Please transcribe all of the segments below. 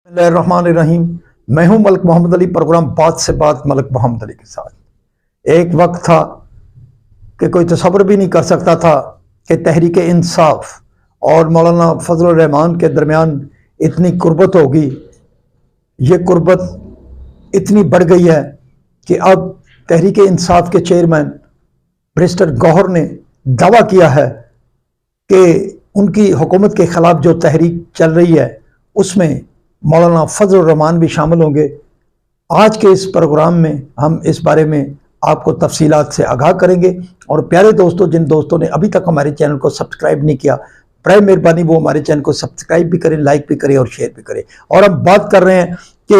الرحمن الرحیم۔ میں ہوں ملک محمد علی، پروگرام بات سے بات ملک محمد علی کے ساتھ۔ ایک وقت تھا کہ کوئی تصور بھی نہیں کر سکتا تھا کہ تحریک انصاف اور مولانا فضل الرحمان کے درمیان اتنی قربت ہوگی۔ یہ قربت اتنی بڑھ گئی ہے کہ اب تحریک انصاف کے چیئرمین بیرسٹر گوہر نے دعویٰ کیا ہے کہ ان کی حکومت کے خلاف جو تحریک چل رہی ہے اس میں مولانا فضل الرحمان بھی شامل ہوں گے۔ آج کے اس پروگرام میں ہم اس بارے میں آپ کو تفصیلات سے آگاہ کریں گے، اور پیارے دوستوں، جن دوستوں نے ابھی تک ہمارے چینل کو سبسکرائب نہیں کیا، برائے مہربانی وہ ہمارے چینل کو سبسکرائب بھی کریں، لائک بھی کریں اور شیئر بھی کریں۔ اور ہم بات کر رہے ہیں کہ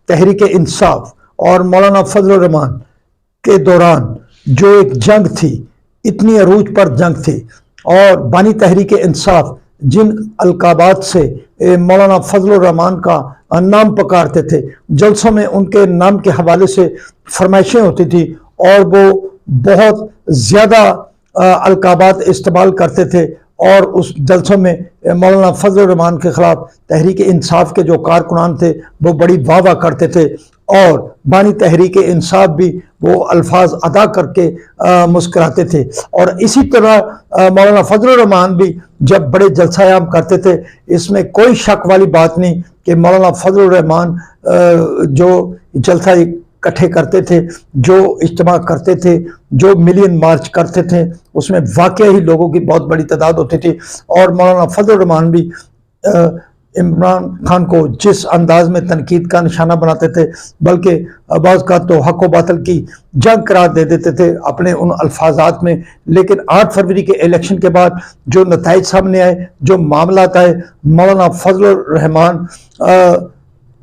تحریک انصاف اور مولانا فضل الرحمان کے دوران جو ایک جنگ تھی، اتنی عروج پر جنگ تھی، اور بانی تحریک انصاف جن القابات سے مولانا فضل الرحمان کا نام پکارتے تھے، جلسوں میں ان کے نام کے حوالے سے فرمائشیں ہوتی تھی اور وہ بہت زیادہ القابات استعمال کرتے تھے، اور اس جلسوں میں مولانا فضل الرحمان کے خلاف تحریک انصاف کے جو کارکنان تھے وہ بڑی واہ واہ کرتے تھے، اور بانی تحریک انصاف بھی وہ الفاظ ادا کر کے مسکراتے تھے۔ اور اسی طرح مولانا فضل الرحمان بھی جب بڑے جلسہ عام کرتے تھے، اس میں کوئی شک والی بات نہیں کہ مولانا فضل الرحمان جو جلسہ اکٹھے کرتے تھے، جو اجتماع کرتے تھے، جو ملین مارچ کرتے تھے، اس میں واقعی ہی لوگوں کی بہت بڑی تعداد ہوتی تھی، اور مولانا فضل الرحمان بھی عمران خان کو جس انداز میں تنقید کا نشانہ بناتے تھے، بلکہ بعض کا تو حق و باطل کی جنگ قرار دے دیتے تھے اپنے ان الفاظات میں۔ لیکن 8 فروری کے الیکشن کے بعد جو نتائج سامنے آئے، جو معاملات آئے، مولانا فضل الرحمان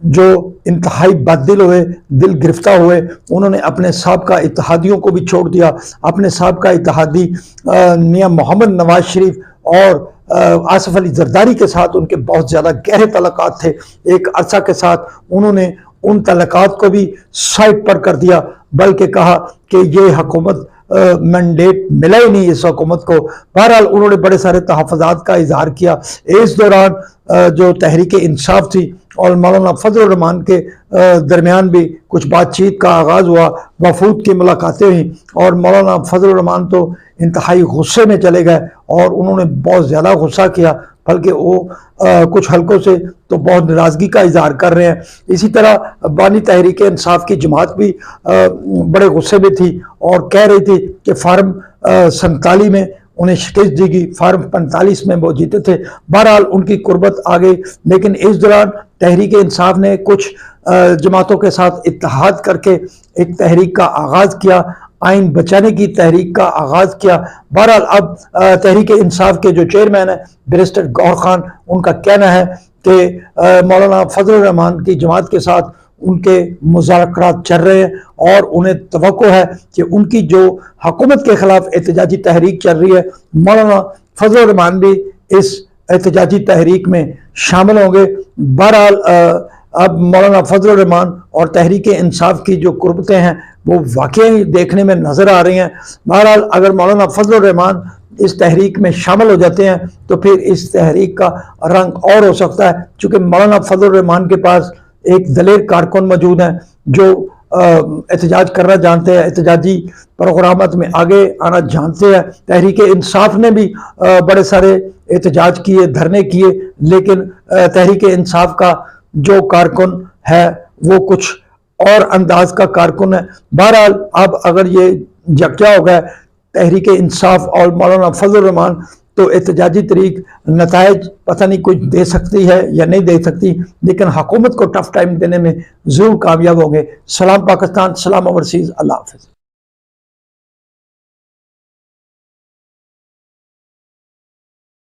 جو انتہائی بددل ہوئے، دل گرفتہ ہوئے، انہوں نے اپنے سابقہ اتحادیوں کو بھی چھوڑ دیا۔ اپنے سابقہ اتحادی میاں محمد نواز شریف اور آصف علی زرداری کے ساتھ ان کے بہت زیادہ گہرے تعلقات تھے۔ ایک عرصہ کے ساتھ انہوں نے ان تعلقات کو بھی سائڈ پر کر دیا، بلکہ کہا کہ یہ حکومت مینڈیٹ ملا ہی نہیں اس حکومت کو۔ بہرحال انہوں نے بڑے سارے تحفظات کا اظہار کیا۔ اس دوران جو تحریک انصاف تھی اور مولانا فضل الرحمان کے درمیان بھی کچھ بات چیت کا آغاز ہوا، وفود کی ملاقاتیں ہوئیں، اور مولانا فضل الرحمان تو انتہائی غصے میں چلے گئے اور انہوں نے بہت زیادہ غصہ کیا، بلکہ وہ کچھ حلقوں سے تو بہت ناراضگی کا اظہار کر رہے ہیں۔ اسی طرح بانی تحریک انصاف کی جماعت بھی بڑے غصے میں تھی اور کہہ رہی تھی کہ فارم 47 میں انہیں شکست دی گئی، فارم 45 میں وہ جیتے تھے۔ بہرحال ان کی قربت آ گئی، لیکن اس دوران تحریک انصاف نے کچھ جماعتوں کے ساتھ اتحاد کر کے ایک تحریک کا آغاز کیا، آئین بچانے کی تحریک کا آغاز کیا۔ بہرحال اب تحریک انصاف کے جو چیئرمین ہیں بیرسٹر گوہر خان، ان کا کہنا ہے کہ مولانا فضل الرحمان کی جماعت کے ساتھ ان کے مذاکرات چل رہے ہیں، اور انہیں توقع ہے کہ ان کی جو حکومت کے خلاف احتجاجی تحریک چل رہی ہے، مولانا فضل الرحمان بھی اس احتجاجی تحریک میں شامل ہوں گے۔ بہرحال اب مولانا فضل الرحمان اور تحریک انصاف کی جو قربتیں ہیں وہ واقعی دیکھنے میں نظر آ رہی ہیں۔ بہرحال اگر مولانا فضل الرحمان اس تحریک میں شامل ہو جاتے ہیں تو پھر اس تحریک کا رنگ اور ہو سکتا ہے، چونکہ مولانا فضل الرحمان کے پاس ایک دلیر کارکن موجود ہیں جو احتجاج کرنا جانتے ہیں، احتجاجی پروگرامات میں آگے آنا جانتے ہیں۔ تحریک انصاف نے بھی بڑے سارے احتجاج کیے، دھرنے کیے، لیکن تحریک انصاف کا جو کارکن ہے وہ کچھ اور انداز کا کارکن ہے۔ بہرحال اب اگر یہ یکجا ہو گیا تحریک انصاف اور مولانا فضل الرحمان، تو احتجاجی تحریک نتائج پتہ نہیں کچھ دے سکتی ہے یا نہیں دے سکتی، لیکن حکومت کو ٹف ٹائم دینے میں ضرور کامیاب ہوں گے۔ سلام پاکستان، سلام اوورسیز، اللہ حافظ۔